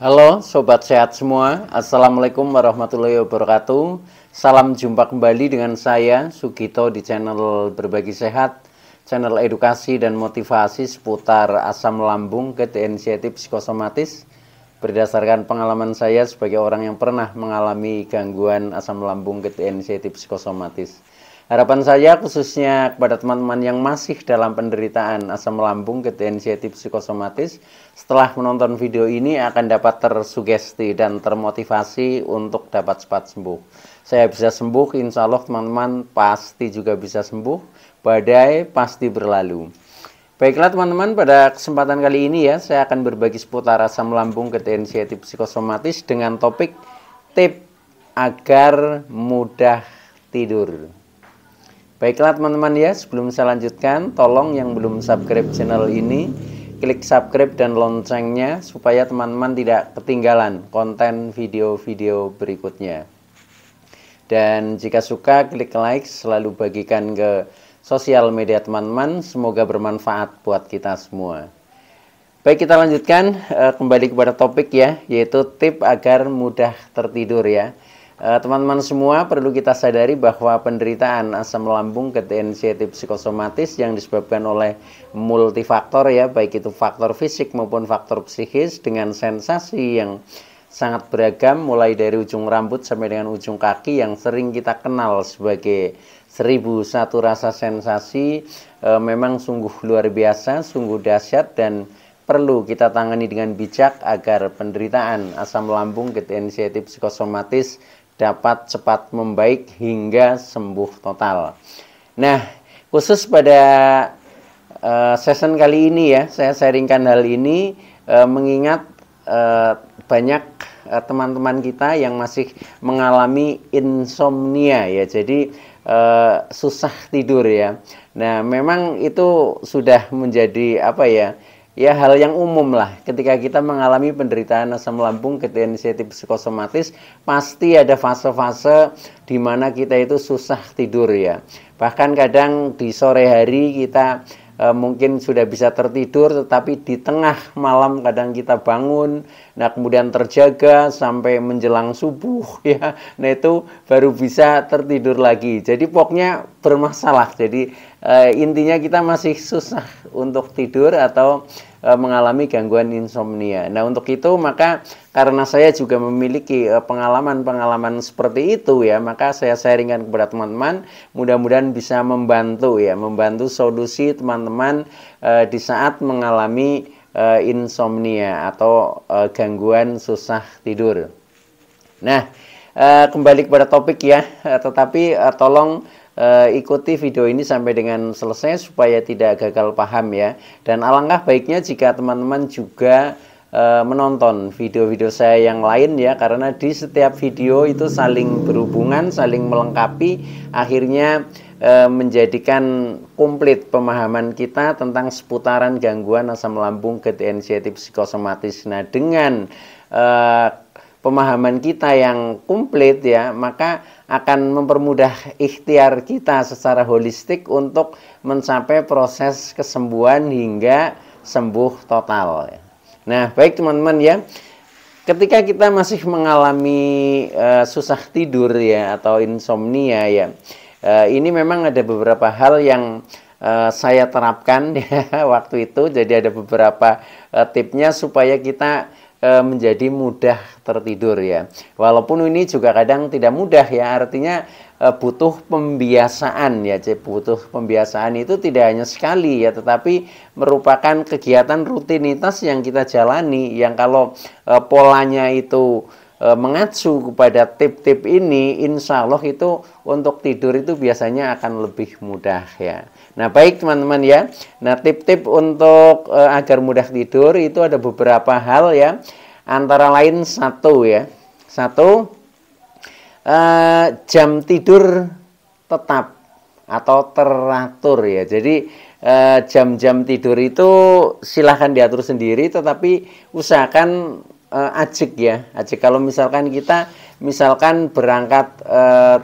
Halo Sobat Sehat semua, Assalamualaikum warahmatullahi wabarakatuh. Salam jumpa kembali dengan saya Sugito di channel Berbagi Sehat, channel edukasi dan motivasi seputar asam lambung, anxiety, psikosomatis. Berdasarkan pengalaman saya sebagai orang yang pernah mengalami gangguan asam lambung, anxiety, psikosomatis. Harapan saya khususnya kepada teman-teman yang masih dalam penderitaan asam lambung, anxiety, psikosomatis, setelah menonton video ini akan dapat tersugesti dan termotivasi untuk dapat cepat sembuh. Saya bisa sembuh, insya Allah teman-teman pasti juga bisa sembuh, badai pasti berlalu. Baiklah teman-teman, pada kesempatan kali ini ya, saya akan berbagi seputar asam lambung, anxiety, psikosomatis dengan topik tip agar mudah tidur. Baiklah teman-teman ya, sebelum saya lanjutkan, tolong yang belum subscribe channel ini, klik subscribe dan loncengnya supaya teman-teman tidak ketinggalan konten video-video berikutnya. Dan jika suka, klik like, selalu bagikan ke sosial media teman-teman, semoga bermanfaat buat kita semua. Baik, kita lanjutkan kembali kepada topik ya, yaitu tip agar mudah tertidur ya. Teman-teman semua perlu kita sadari bahwa penderitaan asam lambung, anxiety, psikosomatis yang disebabkan oleh multifaktor ya, baik itu faktor fisik maupun faktor psikis dengan sensasi yang sangat beragam, mulai dari ujung rambut sampai dengan ujung kaki yang sering kita kenal sebagai 1001 rasa sensasi, memang sungguh luar biasa, sungguh dahsyat dan perlu kita tangani dengan bijak agar penderitaan asam lambung, anxiety, psikosomatis dapat cepat membaik hingga sembuh total. Nah, khusus pada session kali ini ya, saya sharingkan hal ini mengingat banyak teman-teman kita yang masih mengalami insomnia ya, jadi susah tidur ya. Nah, memang itu sudah menjadi apa ya? Ya, hal yang umum lah ketika kita mengalami penderitaan asam lambung, anxiety, psikosomatis, pasti ada fase-fase di mana kita itu susah tidur ya. Bahkan kadang di sore hari kita mungkin sudah bisa tertidur, tetapi di tengah malam kadang kita bangun, nah kemudian terjaga sampai menjelang subuh ya. Nah itu baru bisa tertidur lagi. Jadi pokoknya bermasalah. Jadi intinya kita masih susah untuk tidur atau mengalami gangguan insomnia. Nah untuk itu maka karena saya juga memiliki pengalaman-pengalaman seperti itu ya, maka saya sharingkan kepada teman-teman, mudah-mudahan bisa membantu ya, membantu solusi teman-teman di saat mengalami insomnia atau gangguan susah tidur. Nah, kembali kepada topik ya, tetapi tolong ikuti video ini sampai dengan selesai supaya tidak gagal paham ya. Dan alangkah baiknya jika teman-teman juga menonton video-video saya yang lain ya, karena di setiap video itu saling berhubungan, saling melengkapi, akhirnya menjadikan komplit pemahaman kita tentang seputaran gangguan asam lambung, anxiety, psikosomatis. Nah, dengan pemahaman kita yang komplit ya, maka akan mempermudah ikhtiar kita secara holistik untuk mencapai proses kesembuhan hingga sembuh total. Nah, baik teman-teman ya, ketika kita masih mengalami susah tidur ya atau insomnia ya, ini memang ada beberapa hal yang saya terapkan ya waktu itu. Jadi ada beberapa tipnya supaya kita menjadi mudah tertidur ya. Walaupun ini juga kadang tidak mudah ya, artinya butuh pembiasaan ya. Jadi butuh pembiasaan itu tidak hanya sekali ya, tetapi merupakan kegiatan rutinitas yang kita jalani, yang kalau polanya itu mengacu kepada tip-tip ini, insya Allah itu untuk tidur itu biasanya akan lebih mudah ya. Nah baik teman-teman ya, nah tip-tip untuk agar mudah tidur itu ada beberapa hal ya, antara lain satu ya, jam tidur tetap atau teratur ya. Jadi jam-jam tidur itu silahkan diatur sendiri, tetapi usahakan ajik ya, ajik. Kalau misalkan kita berangkat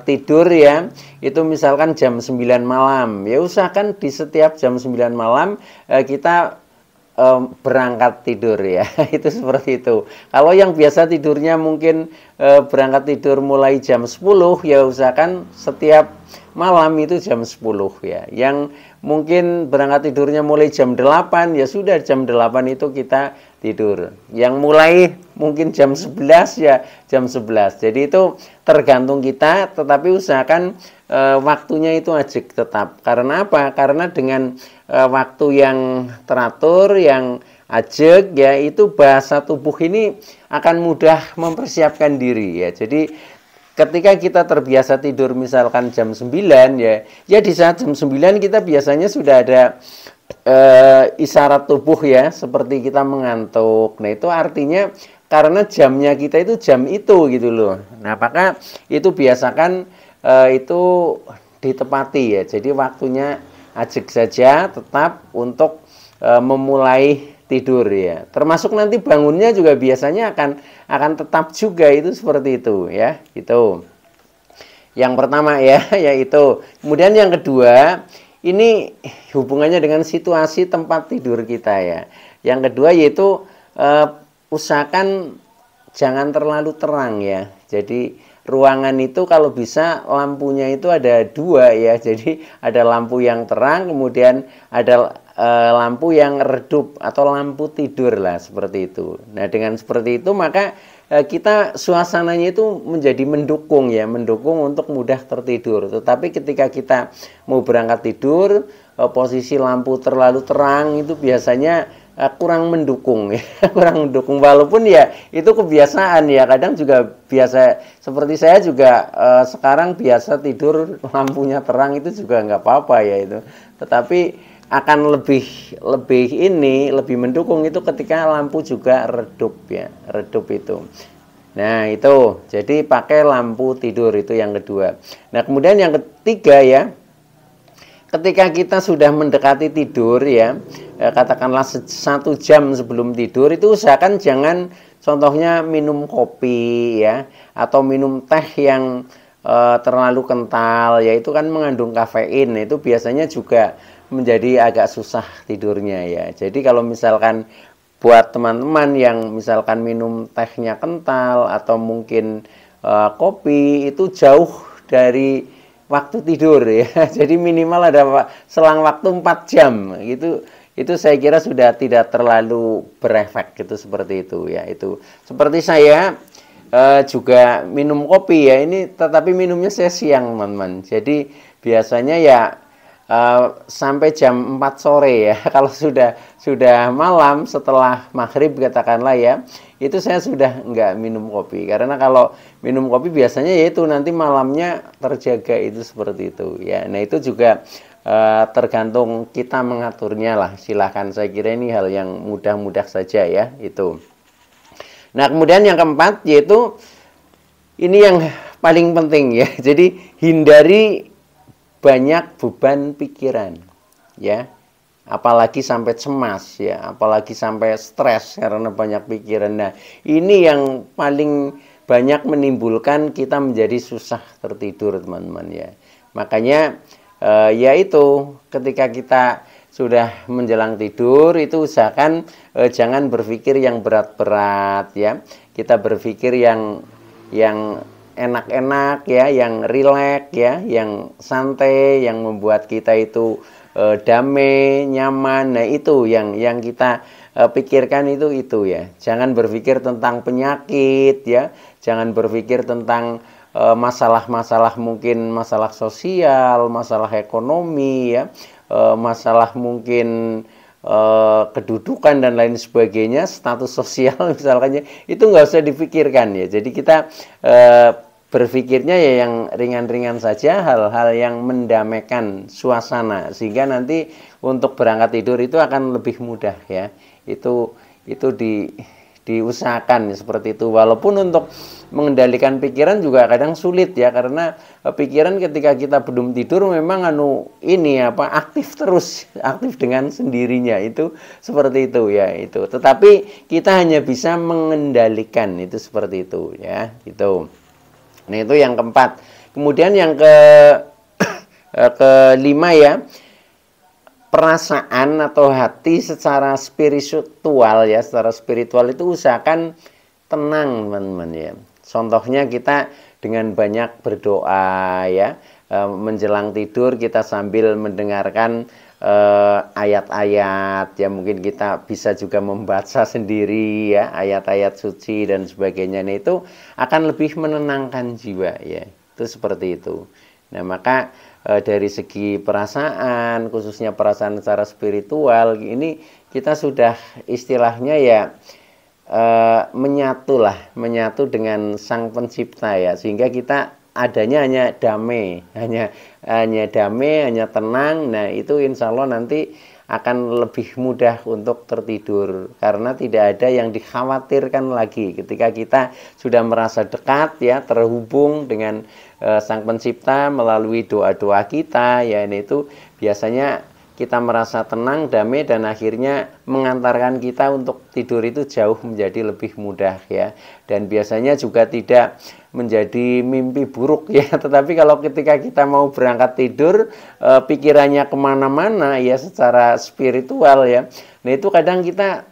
tidur ya, itu misalkan jam 9 malam, ya usahakan di setiap jam 9 malam kita berangkat tidur ya. Itu seperti itu. Kalau yang biasa tidurnya mungkin berangkat tidur mulai jam 10 ya usahakan setiap malam itu jam 10 ya. Yang mungkin berangkat tidurnya mulai jam 8 ya sudah jam 8 itu kita tidur. Yang mulai mungkin jam 11 ya jam 11. Jadi itu tergantung kita, tetapi usahakan waktunya itu ajak tetap. Karena apa? Karena dengan waktu yang teratur, yang ajak ya, itu bahasa tubuh ini akan mudah mempersiapkan diri ya. Jadi ketika kita terbiasa tidur misalkan jam 9 ya, ya di saat jam 9 kita biasanya sudah ada isyarat tubuh ya, seperti kita mengantuk. Nah, itu artinya karena jamnya kita itu jam itu gitu loh. Nah, maka itu biasakan itu ditepati ya. Jadi waktunya ajak saja tetap untuk memulai tidur ya. Termasuk nanti bangunnya juga biasanya akan tetap juga itu seperti itu ya. Itu. Yang pertama ya, yaitu. Kemudian yang kedua, ini hubungannya dengan situasi tempat tidur kita ya. Yang kedua yaitu usahakan jangan terlalu terang ya. Jadi ruangan itu kalau bisa lampunya itu ada dua ya. Jadi ada lampu yang terang, kemudian ada lampu yang redup atau lampu tidur lah seperti itu. Nah dengan seperti itu maka kita suasananya itu menjadi mendukung ya, mendukung untuk mudah tertidur. Tetapi ketika kita mau berangkat tidur, posisi lampu terlalu terang itu biasanya kurang mendukung ya, kurang mendukung. Walaupun ya itu kebiasaan ya, kadang juga biasa seperti saya juga sekarang biasa tidur lampunya terang itu juga nggak apa-apa ya itu. Tetapi akan lebih mendukung itu ketika lampu juga redup ya, redup itu. Nah itu, jadi pakai lampu tidur itu yang kedua. Nah kemudian yang ketiga ya, ketika kita sudah mendekati tidur ya, katakanlah 1 jam sebelum tidur itu usahakan jangan contohnya minum kopi ya, atau minum teh yang terlalu kental, yaitu kan mengandung kafein. Itu biasanya juga menjadi agak susah tidurnya ya. Jadi kalau misalkan buat teman-teman yang misalkan minum tehnya kental atau mungkin kopi itu jauh dari waktu tidur ya. Jadi minimal ada selang waktu 4 jam gitu. Itu saya kira sudah tidak terlalu berefek gitu, seperti itu ya. Itu seperti saya juga minum kopi ya, ini tetapi minumnya saya siang teman-teman. Jadi biasanya ya sampai jam 4 sore ya. Kalau sudah malam setelah maghrib katakanlah ya, itu saya sudah enggak minum kopi. Karena kalau minum kopi biasanya yaitu nanti malamnya terjaga itu seperti itu ya. Nah itu juga tergantung kita mengaturnya lah. Silahkan, saya kira ini hal yang mudah-mudah saja ya itu. Nah kemudian yang keempat yaitu ini yang paling penting ya. Jadi hindari banyak beban pikiran ya, apalagi sampai cemas ya, apalagi sampai stres karena banyak pikiran. Nah ini yang paling banyak menimbulkan kita menjadi susah tertidur teman-teman ya. Makanya ya itu, ketika kita sudah menjelang tidur itu usahakan jangan berpikir yang berat-berat ya. Kita berpikir yang enak-enak ya, yang rileks ya, yang santai, yang membuat kita itu damai, nyaman. Nah itu yang kita pikirkan itu ya. Jangan berpikir tentang penyakit ya, jangan berpikir tentang masalah-masalah mungkin masalah sosial, masalah ekonomi ya, masalah mungkin kedudukan dan lain sebagainya, status sosial misalkan, itu nggak usah dipikirkan ya. Jadi kita berpikirnya ya yang ringan-ringan saja, hal-hal yang mendamaikan suasana, sehingga nanti untuk berangkat tidur itu akan lebih mudah ya. Itu diusahakan seperti itu. Walaupun untuk mengendalikan pikiran juga kadang sulit ya, karena pikiran ketika kita belum tidur memang aktif terus, aktif dengan sendirinya, itu seperti itu ya itu. Tetapi kita hanya bisa mengendalikan itu seperti itu ya itu. Nah itu yang keempat. Kemudian yang kelima ya, perasaan atau hati secara spiritual ya, secara spiritual itu usahakan tenang teman-teman ya. Contohnya kita dengan banyak berdoa ya, menjelang tidur kita sambil mendengarkan ayat-ayat ya, mungkin kita bisa juga membaca sendiri ya ayat-ayat suci dan sebagainya. Nah, itu akan lebih menenangkan jiwa ya, itu seperti itu. Nah, maka dari segi perasaan, khususnya perasaan secara spiritual ini kita sudah istilahnya ya menyatu dengan Sang Pencipta ya, sehingga kita adanya hanya damai, hanya damai, hanya tenang. Nah, itu insya Allah nanti akan lebih mudah untuk tertidur, karena tidak ada yang dikhawatirkan lagi ketika kita sudah merasa dekat ya, terhubung dengan Sang Pencipta melalui doa-doa kita ya. Ini itu biasanya kita merasa tenang, damai, dan akhirnya mengantarkan kita untuk tidur itu jauh menjadi lebih mudah ya. Dan biasanya juga tidak menjadi mimpi buruk ya. Tetapi kalau ketika kita mau berangkat tidur, pikirannya kemana-mana ya secara spiritual ya. Nah, itu kadang kita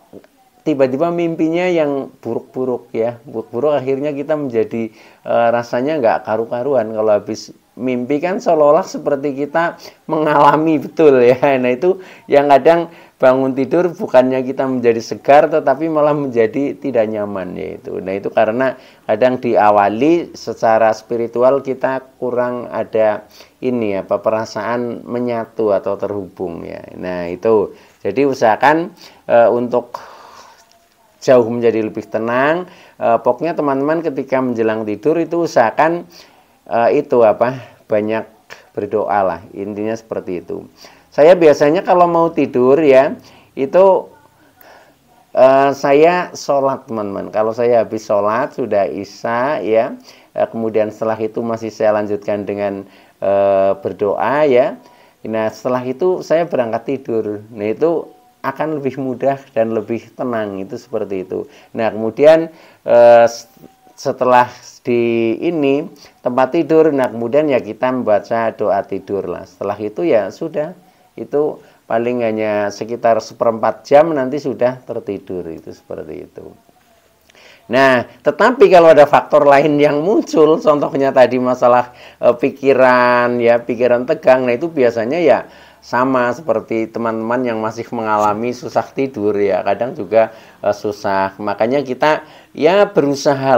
tiba-tiba mimpinya yang buruk-buruk ya. Buruk-buruk, akhirnya kita menjadi rasanya nggak karu-karuan. Kalau habis mimpi kan seolah-olah seperti kita mengalami betul ya. Nah, itu yang kadang bangun tidur bukannya kita menjadi segar, tetapi malah menjadi tidak nyaman yaitu. Nah, itu karena kadang diawali secara spiritual kita kurang ada ini apa, perasaan menyatu atau terhubung ya. Nah, itu. Jadi usahakan untuk jauh menjadi lebih tenang. Pokoknya teman-teman ketika menjelang tidur itu usahakan itu apa, banyak berdoa lah, intinya seperti itu. Saya biasanya kalau mau tidur ya itu saya sholat teman-teman. Kalau saya habis sholat sudah isya ya, kemudian setelah itu masih saya lanjutkan dengan berdoa ya. Nah, setelah itu saya berangkat tidur. Nah, itu akan lebih mudah dan lebih tenang, itu seperti itu. Nah, kemudian setelah di ini tempat tidur, nah kemudian ya kita membaca doa tidur lah. Setelah itu ya sudah, itu paling hanya sekitar 1/4 jam nanti sudah tertidur, itu seperti itu. Nah, tetapi kalau ada faktor lain yang muncul, contohnya tadi masalah pikiran ya, pikiran tegang, nah itu biasanya ya sama seperti teman-teman yang masih mengalami susah tidur ya, kadang juga susah. Makanya kita ya berusaha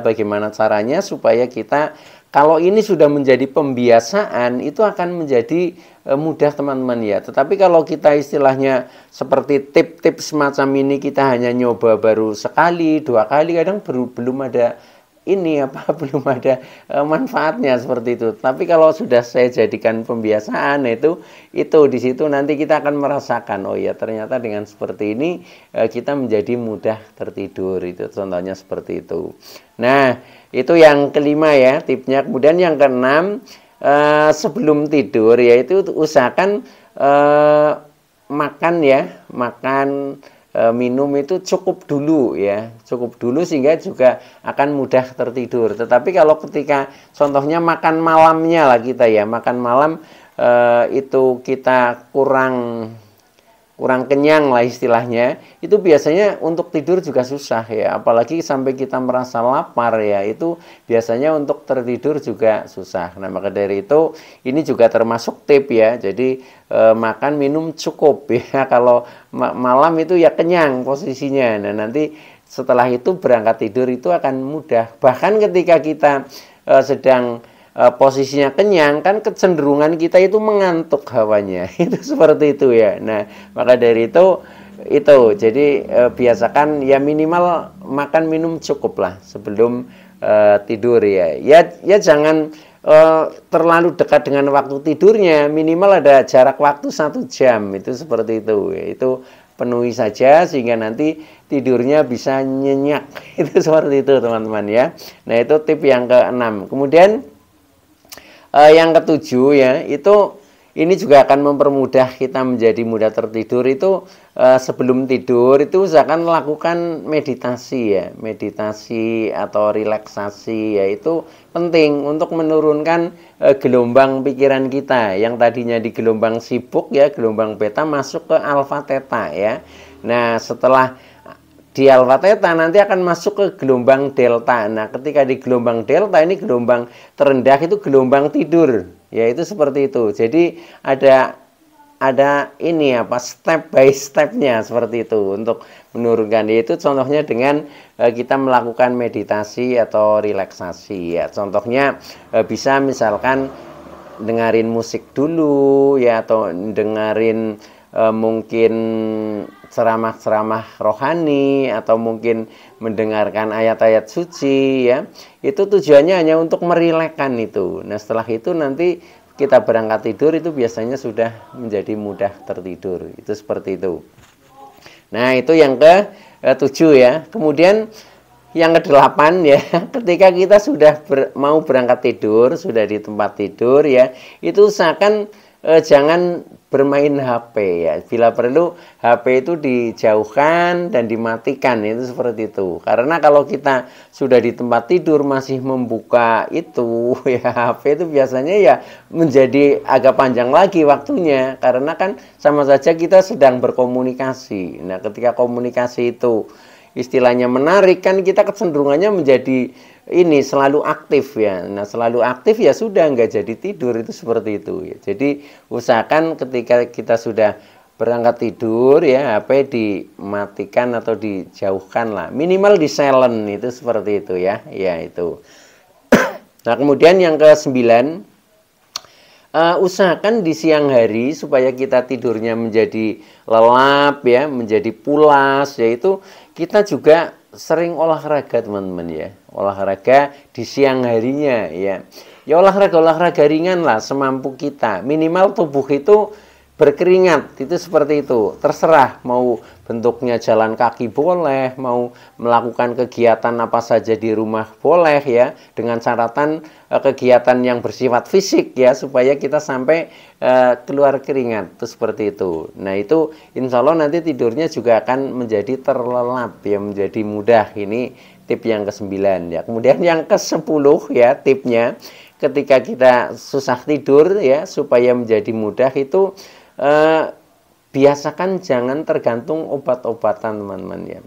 bagaimana caranya supaya kita, kalau ini sudah menjadi pembiasaan, itu akan menjadi mudah teman-teman ya. Tetapi kalau kita istilahnya seperti tips-tips semacam ini, kita hanya nyoba baru sekali, 2 kali, kadang belum ada ini apa, belum ada manfaatnya seperti itu. Tapi kalau sudah saya jadikan pembiasaan, itu di situ nanti kita akan merasakan, oh ya ternyata dengan seperti ini kita menjadi mudah tertidur, itu contohnya seperti itu. Nah, itu yang kelima ya tipsnya. Kemudian yang keenam, sebelum tidur yaitu usahakan makan ya, minum itu cukup dulu ya, cukup dulu sehingga juga akan mudah tertidur. Tetapi kalau ketika contohnya makan malamnya lah kita ya, makan malam itu kita kurang kenyang lah istilahnya, itu biasanya untuk tidur juga susah ya, apalagi sampai kita merasa lapar ya, itu biasanya untuk tertidur juga susah. Nah, maka dari itu ini juga termasuk tip ya, jadi makan minum cukup ya, kalau malam itu ya kenyang posisinya. Nah, nanti setelah itu berangkat tidur itu akan mudah. Bahkan ketika kita sedang posisinya kenyang, kan kecenderungan kita itu mengantuk hawanya. Itu seperti itu ya. Nah, maka dari itu jadi biasakan ya minimal makan minum cukup lah sebelum tidur ya. Ya jangan terlalu dekat dengan waktu tidurnya, minimal ada jarak waktu 1 jam, itu seperti itu ya. Itu penuhi saja sehingga nanti tidurnya bisa nyenyak. Itu seperti itu teman-teman ya. Nah, itu tip yang keenam. Kemudian yang ketujuh ya, itu ini juga akan mempermudah kita menjadi mudah tertidur. Itu sebelum tidur itu usahakan melakukan meditasi ya, meditasi atau relaksasi ya, itu penting untuk menurunkan gelombang pikiran kita yang tadinya di gelombang sibuk ya, gelombang beta masuk ke alfa theta ya. Nah, setelah di alfa theta nanti akan masuk ke gelombang delta. Nah, ketika di gelombang delta ini gelombang terendah itu gelombang tidur. Ya, itu seperti itu. Jadi ada ini apa, step by stepnya seperti itu untuk menurunkan. Yaitu contohnya dengan kita melakukan meditasi atau relaksasi ya. Contohnya bisa misalkan dengerin musik dulu ya, atau dengerin mungkin ceramah-ceramah rohani, atau mungkin mendengarkan ayat-ayat suci ya. Itu tujuannya hanya untuk merilekkan itu. Nah, setelah itu nanti kita berangkat tidur itu biasanya sudah menjadi mudah tertidur. Itu seperti itu. Nah, itu yang ke-7 ya. Kemudian yang ke-8 ya, ketika kita sudah mau berangkat tidur, sudah di tempat tidur ya, itu usahakan jangan bermain HP ya. Bila perlu HP itu dijauhkan dan dimatikan, itu seperti itu. Karena kalau kita sudah di tempat tidur masih membuka itu ya, HP itu biasanya ya menjadi agak panjang lagi waktunya, karena kan sama saja kita sedang berkomunikasi. Nah, ketika komunikasi itu istilahnya menarik, kan kita kecenderungannya menjadi ini selalu aktif ya. Nah, selalu aktif ya sudah nggak jadi tidur, itu seperti itu ya. Jadi usahakan ketika kita sudah berangkat tidur ya, HP dimatikan atau dijauhkan lah, minimal di silent, itu seperti itu ya. Ya, itu. Nah, kemudian yang ke-9, usahakan di siang hari supaya kita tidurnya menjadi lelap ya, menjadi pulas, yaitu kita juga sering olahraga teman-teman ya. Olahraga di siang harinya ya. Ya olahraga ringan lah semampu kita. Minimal tubuh itu berkeringat, itu seperti itu. Terserah mau bentuknya jalan kaki boleh, mau melakukan kegiatan apa saja di rumah boleh ya, dengan catatan kegiatan yang bersifat fisik ya, supaya kita sampai keluar keringat, itu seperti itu. Nah, itu insya Allah nanti tidurnya juga akan menjadi terlelap ya, menjadi mudah. Ini tip yang ke-9 ya. Kemudian yang ke-10 ya, tipnya ketika kita susah tidur ya, supaya menjadi mudah itu biasakan jangan tergantung obat-obatan teman-teman ya.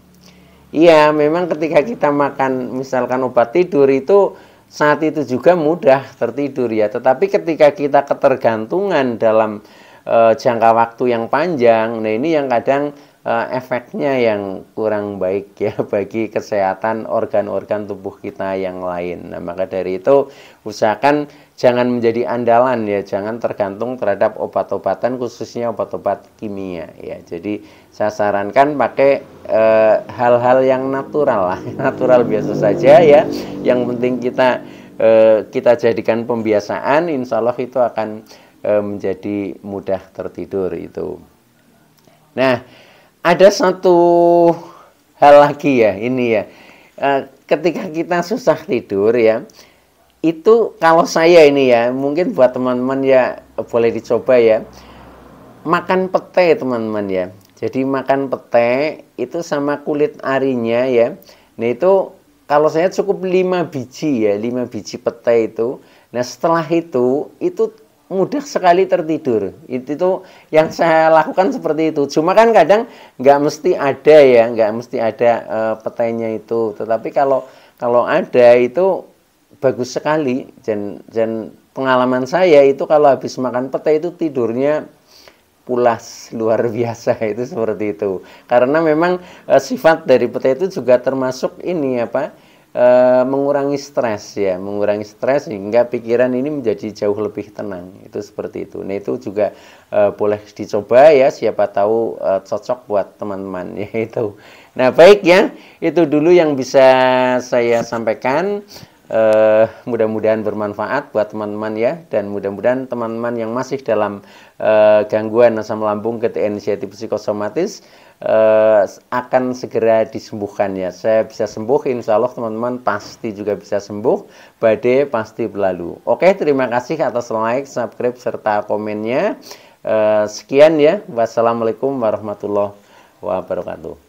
Iya, memang ketika kita makan misalkan obat tidur itu saat itu juga mudah tertidur ya. Tetapi ketika kita ketergantungan dalam jangka waktu yang panjang, nah ini yang kadang efeknya yang kurang baik ya bagi kesehatan organ-organ tubuh kita yang lain. Nah, maka dari itu usahakan jangan menjadi andalan ya, jangan tergantung terhadap obat-obatan, khususnya obat-obat kimia ya. Jadi saya sarankan pakai hal-hal yang natural lah, natural biasa saja ya. Yang penting kita jadikan pembiasaan, insya Allah itu akan menjadi mudah tertidur itu. Nah, ada satu hal lagi ya, ini ya, ketika kita susah tidur ya, itu kalau saya ini ya, mungkin buat teman-teman ya boleh dicoba ya, makan pete teman-teman ya. Jadi makan pete itu sama kulit arinya ya. Nah, itu kalau saya cukup 5 biji ya, 5 biji pete itu. Nah, setelah itu mudah sekali tertidur. Itu yang saya lakukan seperti itu. Cuma kan kadang nggak mesti ada ya, nggak mesti ada petenya itu. Tetapi kalau ada itu bagus sekali. Dan pengalaman saya itu kalau habis makan pete itu tidurnya pulas luar biasa, itu seperti itu. Karena memang sifat dari pete itu juga termasuk ini apa? Mengurangi stres ya, mengurangi stres sehingga pikiran ini menjadi jauh lebih tenang, itu seperti itu. Nah, itu juga boleh dicoba ya, siapa tahu cocok buat teman-teman ya itu. Nah, baik ya, itu dulu yang bisa saya sampaikan. Mudah-mudahan bermanfaat buat teman-teman ya, dan mudah-mudahan teman-teman yang masih dalam gangguan asam lambung, GTN inisiatif psikosomatis akan segera disembuhkan ya. Saya bisa sembuh, insya Allah teman-teman pasti juga bisa sembuh, badai pasti berlalu. Oke, terima kasih atas like, subscribe, serta komennya. Sekian ya, wassalamualaikum warahmatullahi wabarakatuh.